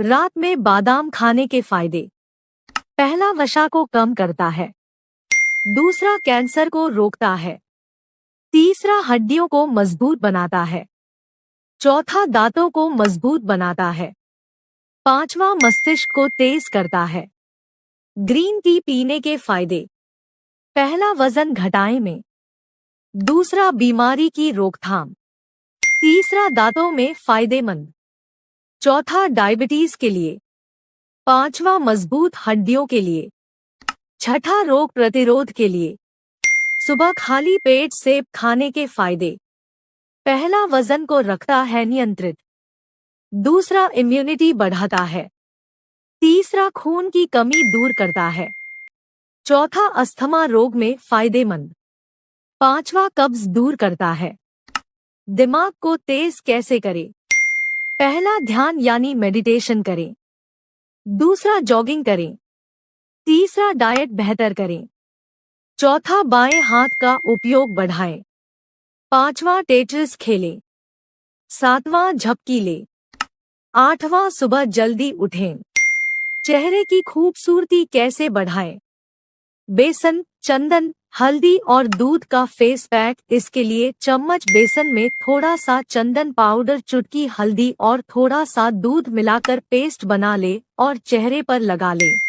रात में बादाम खाने के फायदे। पहला, वसा को कम करता है। दूसरा, कैंसर को रोकता है। तीसरा, हड्डियों को मजबूत बनाता है। चौथा, दांतों को मजबूत बनाता है। पांचवा, मस्तिष्क को तेज करता है। ग्रीन टी पीने के फायदे। पहला, वजन घटाने में। दूसरा, बीमारी की रोकथाम। तीसरा, दांतों में फायदेमंद। चौथा, डायबिटीज के लिए। पांचवा, मजबूत हड्डियों के लिए। छठा, रोग प्रतिरोध के लिए। सुबह खाली पेट सेब खाने के फायदे। पहला, वजन को रखता है नियंत्रित। दूसरा, इम्यूनिटी बढ़ाता है। तीसरा, खून की कमी दूर करता है। चौथा, अस्थमा रोग में फायदेमंद। पांचवा, कब्ज दूर करता है। दिमाग को तेज कैसे करें? पहला, ध्यान यानी मेडिटेशन करें। दूसरा, जॉगिंग करें। तीसरा, डाइट बेहतर करें। चौथा, बाएं हाथ का उपयोग बढ़ाएं। पांचवा, टेट्रिस खेलें। सातवां, झपकी ले। आठवां, सुबह जल्दी उठें। चेहरे की खूबसूरती कैसे बढ़ाएं? बेसन, चंदन, हल्दी और दूध का फेस पैक। इसके लिए चम्मच बेसन में थोड़ा सा चंदन पाउडर, चुटकी हल्दी और थोड़ा सा दूध मिलाकर पेस्ट बना ले और चेहरे पर लगा ले।